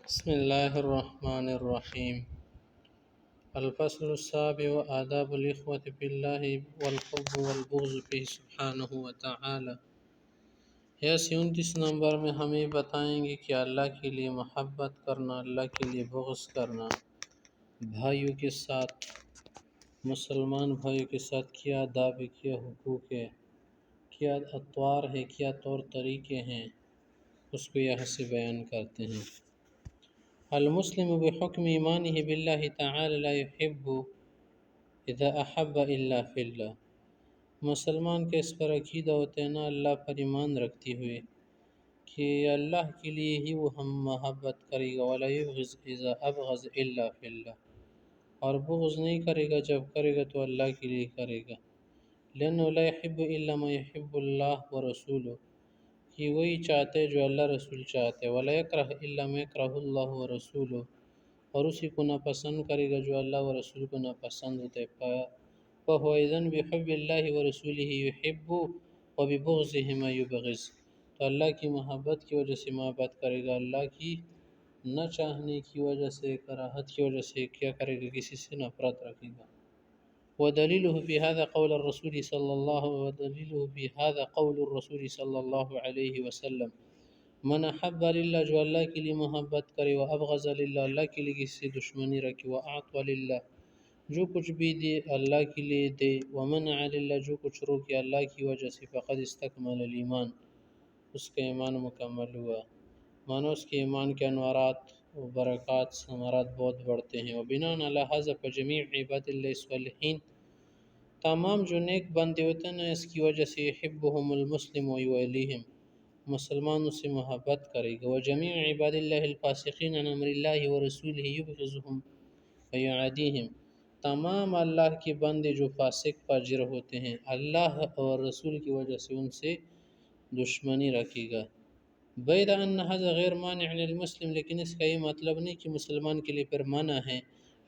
بسم الله الرحمن الرحيم. الفصل السابع آداب الإخوة في الله والحب والبغض فيه سبحانه وتعالى. یا 29 نمبر میں ہمیں بتائیں گے کہ اللہ کے لیے محبت کرنا، اللہ کے لیے بغض کرنا، بھائیوں کے ساتھ، مسلمان بھائیوں کے ساتھ کیا آداب ہے، کیا حقوق ہے، کیا اطوار ہے، کیا طور طریقے ہیں، اس کو یہاں سے بیان کرتے ہیں۔ المسلم بحکم ایمانہ باللہ تعالی لا يحب اذا احب الا فی اللہ۔ مسلمان کا اس پر عقیدہ ہوتا ہے نا، اللہ پر ایمان رکھتے ہوئے کہ اللہ کے لیے ہی وہ ہم محبت کرے گا، ولا یبغض اذا ابغض الا فی اللہ، اور بغض نہیں کرے گا، جب کرے گا تو اللہ کے لیے کرے گا، لأنه لا يحب الا ما يحب اللہ ورسولہ، کہ وہی چاہتے جو اللہ رسول چاہتے، ولا یکرہ الا ما یکرہ اللہ ورسولہ، اور اسی کو ناپسند کرے گا جو اللہ و رسول کو ناپسند ہوتے پایا۔ فہو اذن بحب اللہ ورسولہ یحب وببغضہ ما یبغض، تو اللہ کی محبت کی وجہ سے محبت کرے گا، اللہ کی نہ چاہنے کی وجہ سے، کراہت کی وجہ سے کیا کرے گا، کسی سے نفرت رکھے گا۔ ودلیلہ فی هذا قول الرسول صلی اللہ علیہ وسلم، من احب للہ، جو اللہ کے لیے محبت کرے، و ابغض للہ، اللہ کے لیے کسی سے دشمنی رکھے، و اعطى للہ، جو کچھ بھی دے اللہ کے لیے دے، ومنع للہ، جو کچھ روکے اللہ کی وجہ سے، فقد استکمل الایمان، اس کا ایمان مکمل ہوا، مانو اس کے ایمان کے انوارات و برکات ثمرات بہت بڑھتے ہیں۔ وبناء علی ھذا فجمیع عباد اللہ الصالحین، تمام جو نیک بندے ہوتے ہیں نا، اس کی وجہ سے یحبہم المسلم ویولیہم، مسلمان اس سے محبت کرے گا، وجمیع عباد اللہ الفاسقین عن امر اللہ ورسولہ یبغضہم ویعادیہم، تمام اللہ کے بندے جو فاسق فاجر ہوتے ہیں، اللہ اور رسول کی وجہ سے ان سے دشمنی رکھے گا۔ بید ان ھذا غیر مانع للمسلم، لیکن اس کا یہ مطلب نہیں کہ مسلمان کے لیے پھر منع ہے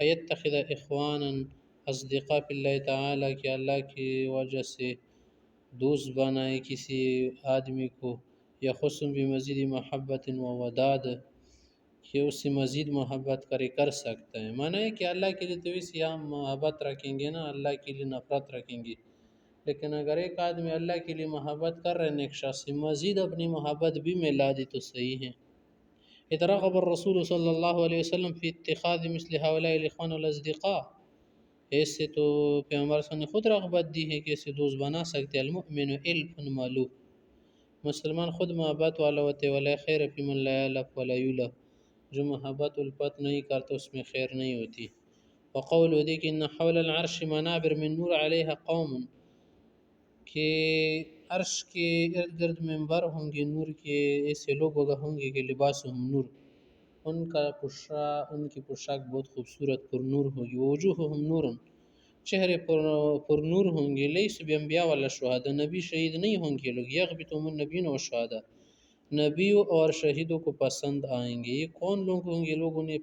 ایتخذ اخوانا اصدقاء فی اللہ تعالی، کہ اللہ کی وجہ سے دوست بنائے کسی آدمی کو، یا خصوصاً بمزید محبت و وداد، کہ اس سے مزید محبت کر سکتا ہے۔ معنی ہے کہ اللہ کے لیے تو اسی ہم محبت رکھیں گے نا، اللہ کے لیے نفرت رکھیں گے، لیکن اگر ایک آدمی اللہ کے لیے محبت کر رہے ہیں ایک شخص سے، مزید اپنی محبت بھی ملا دی تو صحیح ہے۔ اذ رغب الرسول صلی اللہ علیہ وسلم فی اتخاذ مثل هؤلاء الاخوان والاصدقاء، اس سے تو پیغمبر صلی اللہ علیہ وسلم نے خود رغبت دی ہے کہ اسے دوست بنا سکتے۔ المؤمن الف مالوف، مسلمان خود محبت والا ہوتے، ولا خیر فی من لا یالف ولا یولف، جو محبت الفت نہیں کرتا اس میں خیر نہیں ہوتی۔ وقول دیکھ ان حول العرش منابر من نور علیہ قوم، کہ عرش کے ارد گرد منبر ہوں گے نور کے، ایسے لوگ ہوں گے کہ لباسہم نور، ان کی پوشاک بہت خوبصورت پر نور ہوگی، وجوہہم نور، چہرے پر نور ہوں گے، لیس بانبیاء ولا شہداء، نبی شہید نہیں ہوں گے لوگ، یغبطہم النبیون والشہداء، نبیوں اور شہیدوں کو پسند آئیں گے۔ یہ کون لوگ ہوں گے؟ لوگوں نے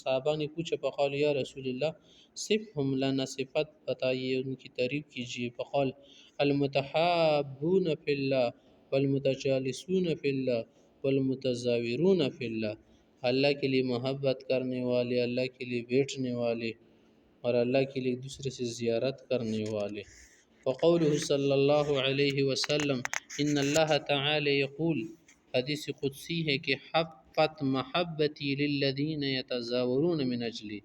صحابہ نے پوچھا، فقال یا رسول اللہ صفہم لنا، صفت بتائیے، ان کی تعریف کیجیے۔ فقال المتحابون فی اللہ والمتجالسون فی اللہ والمتزاورون فی اللہ، اللہ کے لیے محبت کرنے والے، اللہ کے لیے بیٹھنے والے، اور اللہ کے لیے دوسرے سے زیارت کرنے والے۔ وقوله صلی اللہ علیہ وسلم ان اللہ تعالی یقول، حدیث قدسی ہے کہ حقت محبتی للذین یتزاورون من اجلی،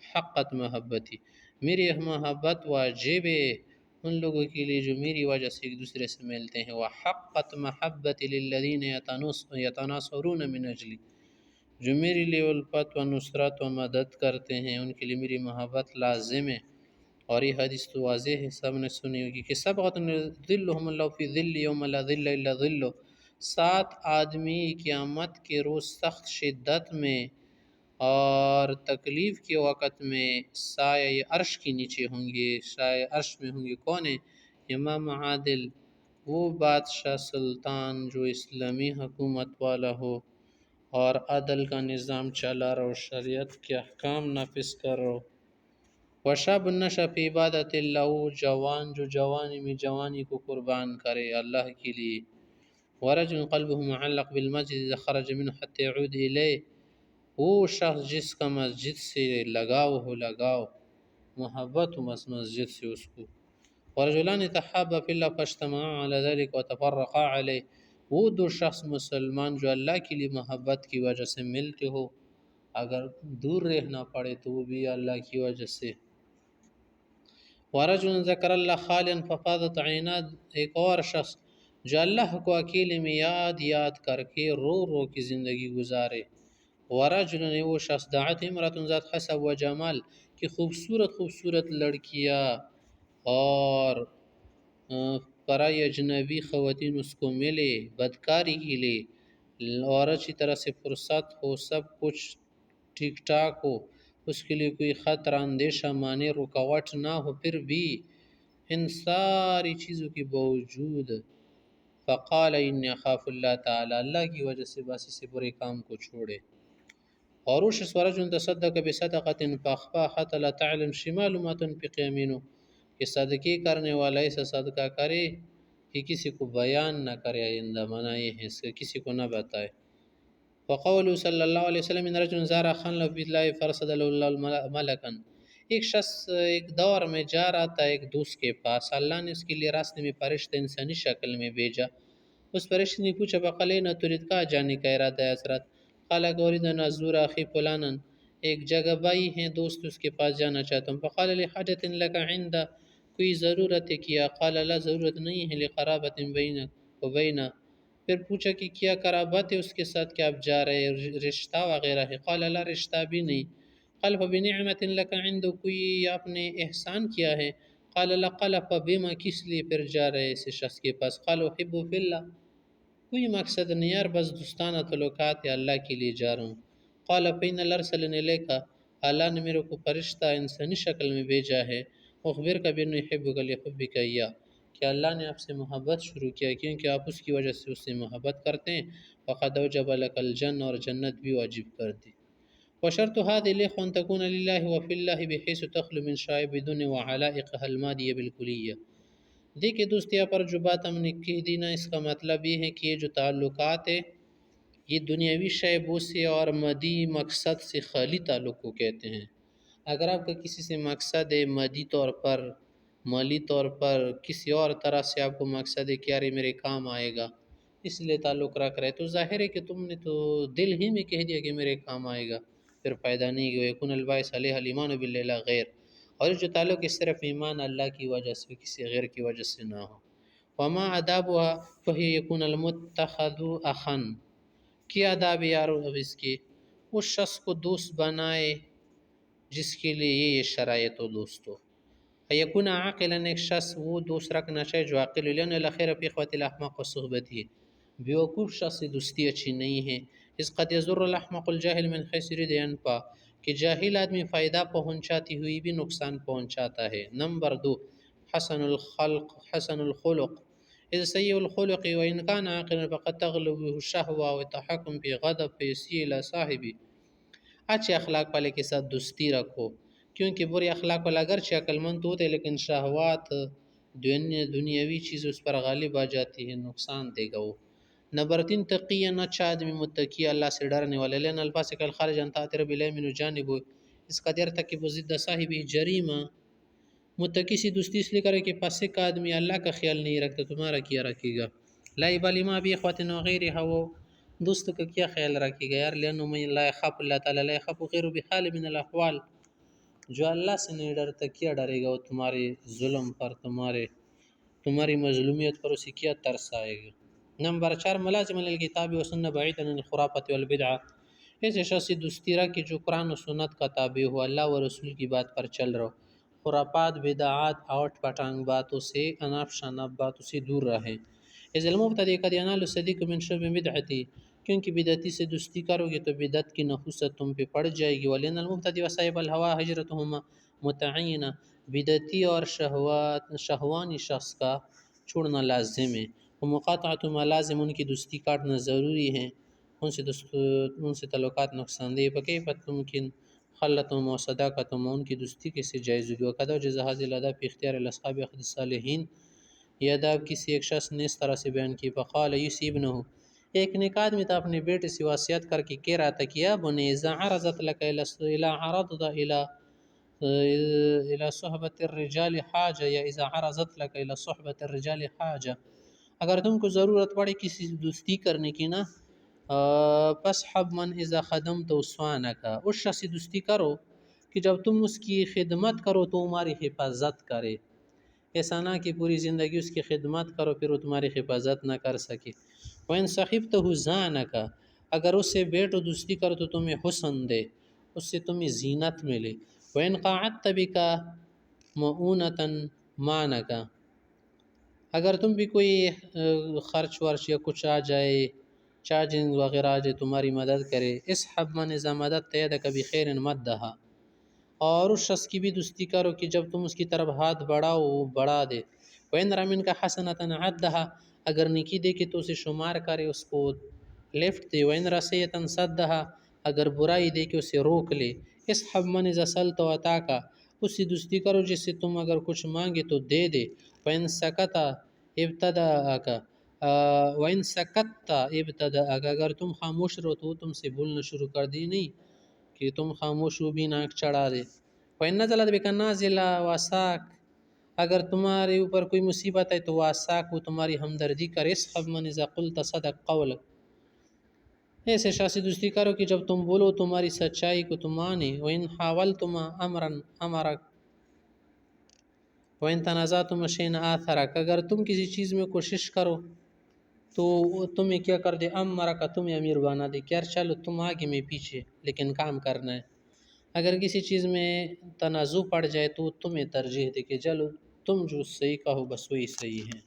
حقت محبتی، میری محبت واجب ہے ان لوگوں کے لیے جو میری وجہ سے ایک دوسرے سے ملتے ہیں، وحقت محبتی للذین یتناصرون من اجلی، جو میرے لیے الفت و نصرت و مدد کرتے ہیں ان کے لیے میری محبت لازم ہے۔ اور یہ حدیث تو واضح ہے، سب نے سنی ہوگی کہ سبعۃ یظلھم اللہ فی ظلہ یوم لا ظل الا ظلہ، 7 آدمی قیامت کے روز سخت شدت میں اور تکلیف کے وقت میں سایہ عرش کے نیچے ہوں گے، سایہ عرش میں ہوں گے۔ کون ہے؟ امام عادل، وہ بادشاہ سلطان جو اسلامی حکومت والا ہو اور عدل کا نظام چلا رہو، شریعت کے احکام نافذ کر رہو۔ وشاب نشأ فی عبادت اللہ، جوان جو جوانی میں جوانی کو قربان کرے اللہ کے لیے۔ ورجل قلبه معلق بالمسجد اذا خرج منه حتى يعود الیہ، وہ شخص جس کا مسجد سے لگاؤ ہو، لگاؤ محبت ہو مسجد سے اس کو. ورجلان تحابا فی اللہ فاجتمعا علی ذلک وتفرقا علیہ، وہ دو شخص مسلمان جو اللہ کے لیے محبت کی وجہ سے ملتے ہو، اگر دور رہنا پڑے تو وہ بھی اللہ کی وجہ سے. ورجل ذکر اللہ خالیا ففاضت عینات، ایک اور شخص جو اللہ کو اکیلے میں یاد یاد کر کے رو رو کی زندگی گزارے. ورجل، وہ شخص دعت امرات ذات حسب و جمال، کہ خوبصورت خوبصورت لڑکیاں اور پرائی اجنبی خواتین اس کو ملے بدکاری کے لیے، اور اچھی طرح سے فرصت ہو، سب کچھ ٹھیک ٹھاک ہو، اس کے لیے کوئی خطرہ اندیشہ مانے رکاوٹ نہ ہو، پھر بھی ان ساری چیزوں کے باوجود فقال انی اخاف اللہ تعالی، اللہ کی وجہ سے بس اسے برے کام کو چھوڑے. اور وہ شخص ورجل تصدق بصدقۃ فاخفاها حتى لا تعلم شمال ما تنفق يمينه، کہ صدقے کرنے والا ایسا صدقہ کرے کہ کسی کو بیان نہ کرے، آئندہ منع یہ ہے اس کا کسی کو نہ بتائے. وقول صلی اللہ علیہ وسلم ان رجل زار اخا له في الله فرصد له الله ملكا، ایک شخص ایک دور میں جا رہا تھا ایک دوست کے پاس، اللہ نے اس کے لیے راستے میں فرشتہ انسانی شکل میں بھیجا. اس فرشتے نے پوچھا بقال اینا ترید، کہاں جانے کا ارادہ ہے حضرت؟ قال اريد ان ازور اخي فلانا، ایک جگہ بھائی ہیں دوست اس کے پاس جانا چاہتا ہوں. فقال لحاجت لك عند، کوئی ضرورت ہے کیا؟ قال لا ضرورت نہیں ہے، لقرابت بینک و بینا، پھر پوچھا کہ کیا قرابت ہے اس کے ساتھ کہ آپ جا رہے ہیں، رشتہ وغیرہ ہے؟ قال لا رشتہ بھی نہیں. قال فبنعمت لك عنده، کوئی آپ نے احسان کیا ہے؟ قال لا. قال فبما، کس لیے پھر جا رہے اس شخص کے پاس؟ قال احب فی اللہ، کوئی مقصد نہیں یار، بس دوستانہ تعلقات ہے، اللہ کے لیے جا رہا ہوں. قال فإن الله أرسلني إليك، اللہ نے میرے کو فرشتہ انسانی شکل میں بھیجا ہے. اخبرك بأنه يحبك لحبك إياه، کہ اللہ نے آپ سے محبت شروع کیا کیونکہ آپ اس کی وجہ سے اس سے محبت کرتے ہیں. وقد أوجب لك الجنة، اور جنت بھی واجب کر دی. وشرط هذه الإخوة أن تكون لله وفي الله بحيث تخلو من شائب بدون وعلائقها المادية بالكلية. دیکھیں دوستیاں پر جو بات ہم نے کہہ دی نا، اس کا مطلب یہ ہے کہ یہ جو تعلقات ہے یہ دنیاوی شائبوں سے اور مادی مقصد سے خالی تعلق کو کہتے ہیں. اگر آپ کا کسی سے مقصد ہے مادی طور پر، مالی طور پر، کسی اور طرح سے آپ کو مقصد ہے کہ یار میرے کام آئے گا اس لیے تعلق رکھ رہے، تو ظاہر ہے کہ تم نے تو دل ہی میں کہہ دیا کہ میرے کام آئے گا، پھر فائدہ نہیں گیا. یکون الباعث علیہ الایمان باللہ لا غیر، اور جو تعلق اس صرف ایمان اللہ کی وجہ سے کسی غیر کی وجہ سے نہ ہو. وما آدابها فہی یکون المتخذ اخا، کیا آداب یار اب اس کے، اس شخص کو دوست بنائے جس کے لیے یہ شرائط ہو دوست ہو. یکون عاقلا، ایک شخص وہ دوست رکھنا چاہے جو عاقل ہو، لأن الخیر فی اخوة الاحمق و صحبت ہی، بیوقوف شخص سے دوستی اچھی نہیں ہے. اس قد یضر الاحمق الجاہل من حیث یرید ینفع، کہ جاہل آدمی فائدہ پہنچاتی ہوئی بھی نقصان پہنچاتا ہے. نمبر 2، حسن الخلق، حسن الخلق، اذ سیء الخلق وان کان عاقلا فقد تغلبه الشهوة وتحکم فی غضب فیسیء الی صاحبی. اچھے اخلاق والے کے ساتھ دوستی رکھو، کیونکہ برے اخلاق والا اگرچہ عقل مند ہوتے لیکن شہوات دنیاوی چیز اس پر غالب آ جاتی ہے، نقصان دے گا وہ. نمبر 3، تقیاً، اچھا آدمی متقی، اللہ سے ڈرنے والا. لین الفاسق الخارج عن طاعت رب العالمین من جانب، اس قدر تک کہ وہ ضد صاحب جریمہ. متقی سے دوستی اس لیے کرے کہ فاسق آدمی اللہ کا خیال نہیں رکھتا، تمہارا کیا رکھے گا. لا یبالی ما بی اخواتنا وغیرہ، وہ دوست کا کیا خیال رکھے گا یار. لأنه من لا يخاف اللہ تعالی لا يخاف غیر بحال من الاحوال، جو اللہ سے نہیں ڈرتا کیا ڈرے گا وہ تمہارے ظلم پر، تمہاری مظلومیت پر اسے کیا ترس آئے گا. نمبر 4، ملازم للکتاب و سنت بعیدا عن الخرافۃ والبدع، ایسے شخص سے دوستی رکھ کہ جو قرآن و سنت کا تابع ہو، اللہ و رسول کی بات پر چل رہا ہو، خرافات، بدعات، آؤٹ پٹانگ باتوں سے، اناپ شناپ باتوں سے دور رہے. اذ المبتدی قد ینال الصدیق من شرب بدعتی، کیونکہ بدعتی سے دوستی کرو گے تو بدعت کی نحوست تم پہ پڑ جائے گی. ولین المبتدی وصاحب الہوا ہجرتہما متعینہ، بدعتی اور شہوانی شخص کا چھوڑنا لازم ہے. ومقاطعۃ ما لازم، ان کی دوستی کاٹنا ضروری ہے، ان سے تعلقات نقصان دہ. فکیف ممکن خلتهم و صداقتهم، ان کی دوستی کیسے جائز ہوگی. وقد وجز هذه الاداب في اختیار الاصحاب اخذ الصالحین، یہ آداب کسی ایک شخص نے اس طرح سے بیان کی. فقال یوسی ابنہ، ایک نیک آدمی تھا اپنے بیٹے سے وصیت کر کے کہہ رہا تھا کہ یا بنی اذا عرضت لك الى عرضت الى صحبت الرجال حاجہ یا اذا عرضت لك الى صحبت الرجال حاجہ، اگر تم کو ضرورت پڑے کسی سے دوستی کرنے کی نا، پس حب من اذا خدمت اسوانک، اس شخص سے دوستی کرو کہ جب تم اس کی خدمت کرو تو تمہاری حفاظت کرے، ایسا نہ کہ پوری زندگی اس کی خدمت کرو پھر وہ تمہاری حفاظت نہ کر سکے۔ وَإِن صَحِبْتَهُ زَانَكَ، اگر اس سے بیٹو دوستی کرو تو تمہیں حسن دے، اس سے تمہیں زینت ملے۔ وَإِن قَعَدْتَ بِكَ مَؤُونَةً مَانَكَ، اگر تم بھی کوئی خرچ ورچ یا کچھ آ جائے، چارجنگ وغیرہ آ جائے تمہاری مدد کرے، اصحب من اذا مددت یدک بخیر مدھا، اور اس شخص کی بھی دوستی کرو کہ جب تم اس کی طرف ہاتھ بڑھاؤ وہ بڑھا دے۔ وَإِن رَأَ مِنْكَ حَسَنَةً عَدَّهَا، اگر نیکی دیکھے تو اسے شمار کرے، اس کو لفٹ دے۔ وَإِن رَأَ سَیِّئَةً صَدَّهَا، اگر برائی دیکھے اسے روک لے۔ اصحب من اذا سَأَلْتَ وَأَعْطَاكَ، اس سے دوستی کرو جس سے تم اگر کچھ مانگے تو دے دے۔ وَإِن سَكَتَ ابْتَدَأَكَ وَإِن سَكَتَّ ابْتَدَأَكَ، اگر تم خاموش رہو تو وہ تم سے بولنا شروع کر دی، نہیں کہ تم خاموش ہو بھی ناک چڑھا دے۔ وَإِن نَزَلَتْ بِكَ النَّازِلَةُ وَاسَاكَ، اگر تمہارے اوپر کوئی مصیبت ہے تو واساک، وہ تمہاری ہمدردی کرے۔ اصحب من اذا قلت صدق قولک، ایسے شخص سے دوستی کرو کہ جب تم بولو تمہاری سچائی کو تم مانے۔ وَإِن حَاوَلْتُمْ أَمْرًا أَمَرَكَ وَإِن تَنَازَعْتُمْ شَيْئًا آثَرَكَ، اگر تم کسی چیز میں کوشش کرو تو وہ تمہیں کیا کر دے، امرک، تمہیں امیر بنا دے کہ یار چلو تم آگے میں پیچھے لیکن کام کرنا ہے۔ اگر کسی چیز میں تنازع پڑ جائے تو تمہیں ترجیح دے کہ چلو تم جو صحیح کہو بس وہی صحیح ہے۔